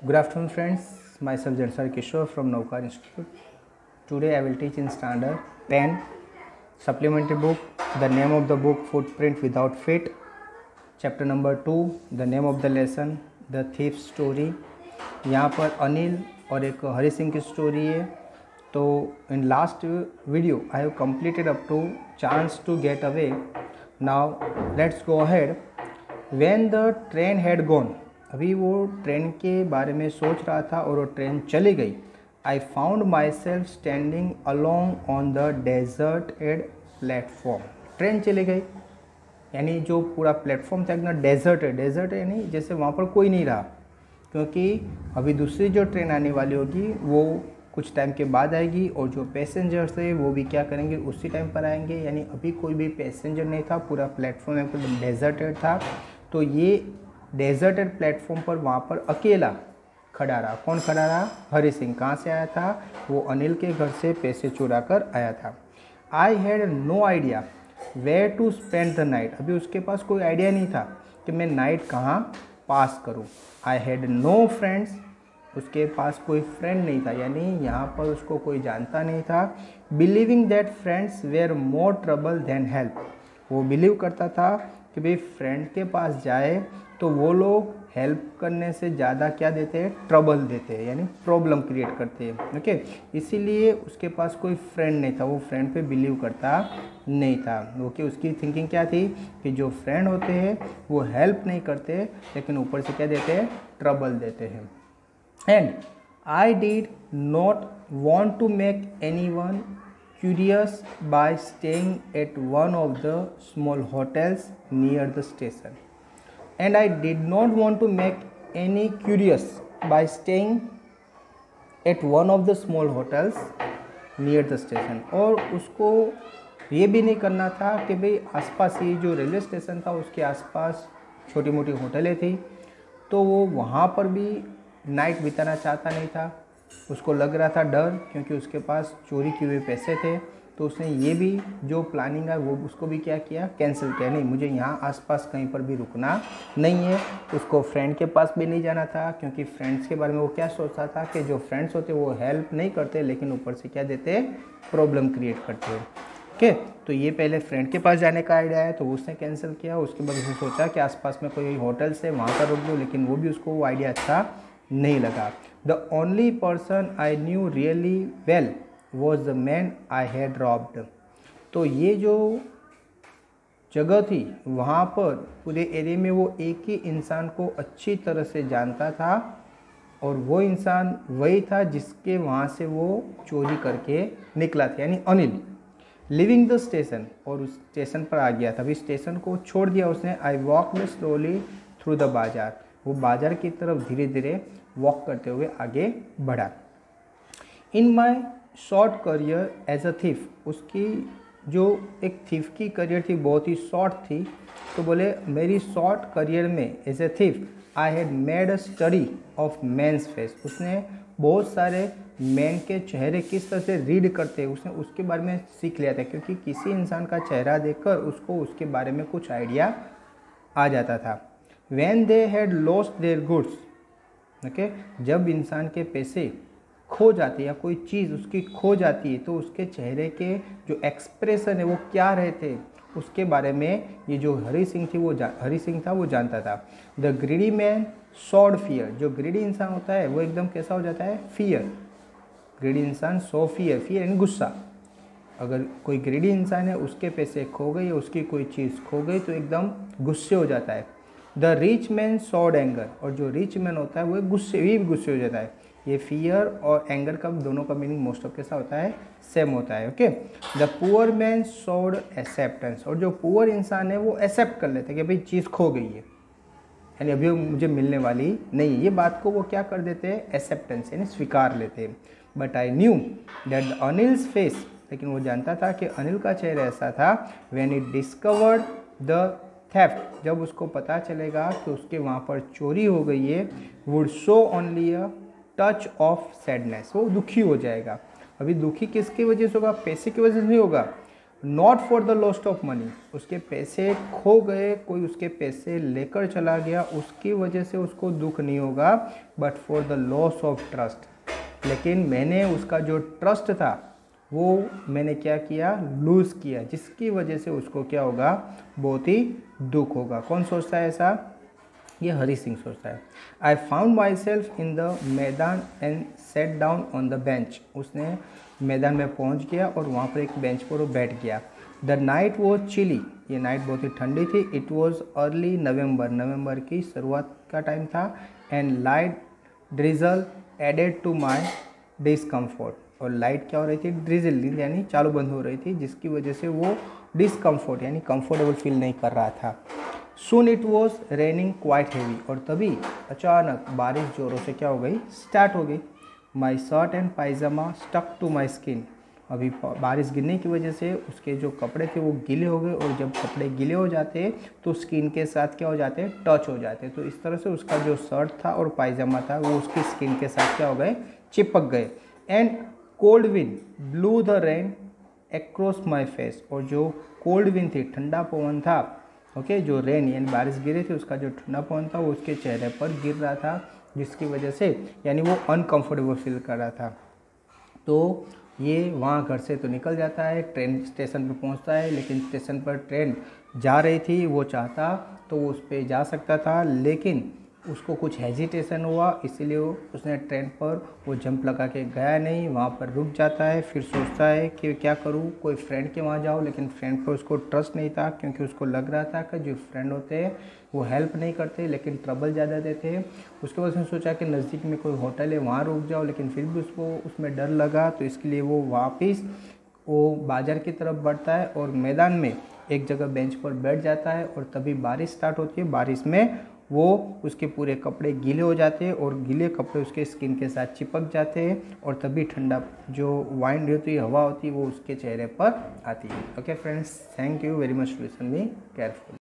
Good afternoon, friends. Myself Jansar Kishore from Naukar Institute. Today I will teach in standard 10 supplementary book. The name of the book Footprint Without Feet. Chapter number 2. The name of the lesson The Thief Story. यहाँ पर अनिल और एक हरि सिंह की story है. तो in last video I have completed up to chance to get away. Now let's go ahead. When the train had gone. अभी वो train के बारे में सोच रहा था और वो ट्रेन चली गई. आई found my self standing along on the deserted platform. Train चली गई यानी जो पूरा प्लेटफॉर्म था एकदम डेजर्ट है. डेजर्ट यानी जैसे वहाँ पर कोई नहीं रहा, क्योंकि अभी दूसरी जो ट्रेन आने वाली होगी वो कुछ टाइम के बाद आएगी और जो पैसेंजर्स थे वो भी क्या करेंगे, उसी टाइम पर आएंगे. यानी अभी कोई भी पैसेंजर नहीं था, पूरा प्लेटफॉर्म एकदम डेजर्टेड था. तो ये डेजर्टेड प्लेटफॉर्म पर वहाँ पर अकेला खड़ा रहा. कौन खड़ा रहा? हरि सिंह. कहाँ से आया था? वो अनिल के घर से पैसे चुरा कर आया था. I had no idea where to spend the night. अभी उसके पास कोई आइडिया नहीं था कि मैं नाइट कहाँ पास करूँ. I had no friends. उसके पास कोई फ्रेंड नहीं था, यानी यहाँ पर उसको कोई जानता नहीं था. Believing that friends were more trouble than help. वो बिलीव करता था कि भाई फ्रेंड के पास जाए तो वो लोग हेल्प करने से ज़्यादा क्या देते हैं, ट्रबल देते हैं, यानी प्रॉब्लम क्रिएट करते हैं. ओके, इसीलिए उसके पास कोई फ्रेंड नहीं था. वो फ्रेंड पे बिलीव करता नहीं था. ओके, उसकी थिंकिंग क्या थी कि जो फ्रेंड होते हैं वो हेल्प नहीं करते, लेकिन ऊपर से क्या देते हैं, ट्रबल देते हैं. And I did not want to make anyone curious by staying at one of the small hotels near the station. And I did not want to make any curious by staying at one of the small hotels near the station. और उसको ये भी नहीं करना था कि भाई आसपास ही जो रेलवे स्टेशन था उसके आसपास छोटी मोटी होटलें थी, तो वो वहाँ पर भी नाइट बिताना चाहता नहीं था. उसको लग रहा था डर, क्योंकि उसके पास चोरी किए हुए पैसे थे. तो उसने ये भी जो प्लानिंग है वो उसको भी क्या किया, कैंसिल किया. नहीं, मुझे यहाँ आसपास कहीं पर भी रुकना नहीं है. उसको फ्रेंड के पास भी नहीं जाना था, क्योंकि फ्रेंड्स के बारे में वो क्या सोचता था कि जो फ्रेंड्स होते वो हेल्प नहीं करते, लेकिन ऊपर से क्या देते, प्रॉब्लम क्रिएट करते. ओके, तो ये पहले फ्रेंड के पास जाने का आइडिया है तो उसने कैंसिल किया. उसके बाद उसने सोचा कि आसपास में कोई होटल्स है वहाँ पर रुक दूँ, लेकिन वो भी उसको वो आइडिया अच्छा नहीं लगा. The only person I knew really well was the man I had robbed. तो ये जो जगह थी वहाँ पर पूरे एरिया में वो एक ही इंसान को अच्छी तरह से जानता था, और वो इंसान वही था जिसके वहाँ से वो चोरी करके निकला था, यानी अनिल. लिविंग द स्टेशन, और उस स्टेशन पर आ गया था. अभी स्टेशन को छोड़ दिया उसने. I walked slowly through the बाजार. वो बाजार की तरफ धीरे धीरे वॉक करते हुए आगे बढ़ा. In my short career as a thief. उसकी जो एक थीफ की करियर थी बहुत ही शॉर्ट थी. तो बोले मेरी शॉर्ट करियर में as a thief I had made a study of men's face. उसने बहुत सारे मैन के चेहरे किस तरह से रीड करते हैं उसने उसके बारे में सीख लिया था, क्योंकि किसी इंसान का चेहरा देखकर उसको उसके बारे में कुछ आइडिया आ जाता था. When they had lost their goods, okay, जब इंसान के पैसे खो जाते या कोई चीज़ उसकी खो जाती है तो उसके चेहरे के जो एक्सप्रेशन है वो क्या रहते, उसके बारे में ये जो हरि सिंह था वो जानता था. The greedy man sawed fear. जो ग्रीडी इंसान होता है वो एकदम कैसा हो जाता है, फियर. ग्रीडी इंसान सो फियर. फियर यानी गुस्सा. अगर कोई ग्रीडी इंसान है उसके पैसे खो गए या उसकी कोई चीज़ खो गई तो एकदम गुस्से हो जाता है. The rich man sawed anger. और जो रिच मैन होता है वो गुस्से हो जाता है. ये फियर और एंगर का दोनों का मीनिंग मोस्ट ऑफ कैसा होता है, सेम होता है. Okay, the poor man sawed acceptance. और जो पुअर इंसान है वो एक्सेप्ट कर लेते हैं कि भाई चीज़ खो गई है, यानी अभी मुझे मिलने वाली नहीं. ये बात को वो क्या कर देते हैं, एक्सेप्टेंस यानी स्वीकार लेते हैं. But I knew that Anil's face. लेकिन वो जानता था कि अनिल का चेहरा ऐसा था. When it discovered the theft. जब उसको पता चलेगा कि उसके वहाँ पर चोरी हो गई है, would show only a touch of sadness. वो दुखी हो जाएगा. अभी दुखी किसकी वजह से होगा, पैसे की वजह से नहीं होगा. Not for the lost of money, उसके पैसे खो गए, कोई उसके पैसे लेकर चला गया, उसकी वजह से उसको दुख नहीं होगा, but for the loss of trust, लेकिन मैंने उसका जो ट्रस्ट था वो मैंने क्या किया, लूज़ किया, जिसकी वजह से उसको क्या होगा, बहुत ही दुख होगा। कौन सोचता है ऐसा, ये हरी सिंह सोचता है। I found myself in the maidan and sat down on the bench, उसने मैदान में पहुंच गया और वहाँ पर एक बेंच पर वो बैठ गया। द नाइट वॉज चिली, ये नाइट बहुत ही ठंडी थी। इट वॉज अर्ली नवंबर, नवंबर की शुरुआत का टाइम था। And light drizzle added to my discomfort, और लाइट क्या हो रही थी, ड्रिजल यानी चालू बंद हो रही थी, जिसकी वजह से वो डिसकम्फर्ट यानी कंफर्टेबल फील नहीं कर रहा था। Soon it was raining quite heavy, और तभी अचानक बारिश जोरों से क्या हो गई, स्टार्ट हो गई। My shirt and pyjama stuck to my skin, अभी बारिश गिरने की वजह से उसके जो कपड़े थे वो गीले हो गए, और जब कपड़े गीले हो जाते हैं तो स्किन के साथ क्या हो जाते हैं, टच हो जाते हैं। तो इस तरह से उसका जो शर्ट था और पायजामा था वो उसकी स्किन के साथ क्या हो गए, चिपक गए। And cold wind blue the rain across my face, और जो कोल्ड विंड थी, ठंडा पवन था, ओके, जो रेन यानी बारिश गिरी थी, उसका जो ठंडा पवन था वो उसके चेहरे पर गिर रहा था, जिसकी वजह से यानी वो अनकंफर्टेबल फील कर रहा था। तो ये वहाँ घर से तो निकल जाता है, ट्रेन स्टेशन पर पहुँचता है, लेकिन स्टेशन पर ट्रेन जा रही थी, वो चाहता तो वो उस पर जा सकता था, लेकिन उसको कुछ हेजिटेशन हुआ, इसीलिए उसने ट्रेन पर वो जंप लगा के गया नहीं, वहाँ पर रुक जाता है। फिर सोचता है कि क्या करूँ, कोई फ्रेंड के वहाँ जाऊँ, लेकिन फ्रेंड पर उसको ट्रस्ट नहीं था, क्योंकि उसको लग रहा था कि जो फ्रेंड होते हैं वो हेल्प नहीं करते लेकिन ट्रबल ज़्यादा देते हैं। उसके बाद उसने सोचा कि नज़दीक में कोई होटल है वहाँ रुक जाओ, लेकिन फिर भी उसको उसमें डर लगा, तो इसके लिए वो वापस वो बाज़ार की तरफ बढ़ता है और मैदान में एक जगह बेंच पर बैठ जाता है। और तभी बारिश स्टार्ट होती है, बारिश में वो उसके पूरे कपड़े गीले हो जाते हैं और गीले कपड़े उसके स्किन के साथ चिपक जाते हैं, और तभी ठंडा जो वाइंड होती है, हवा होती है, वो उसके चेहरे पर आती है। Okay friends, thank you very much, listen me careful.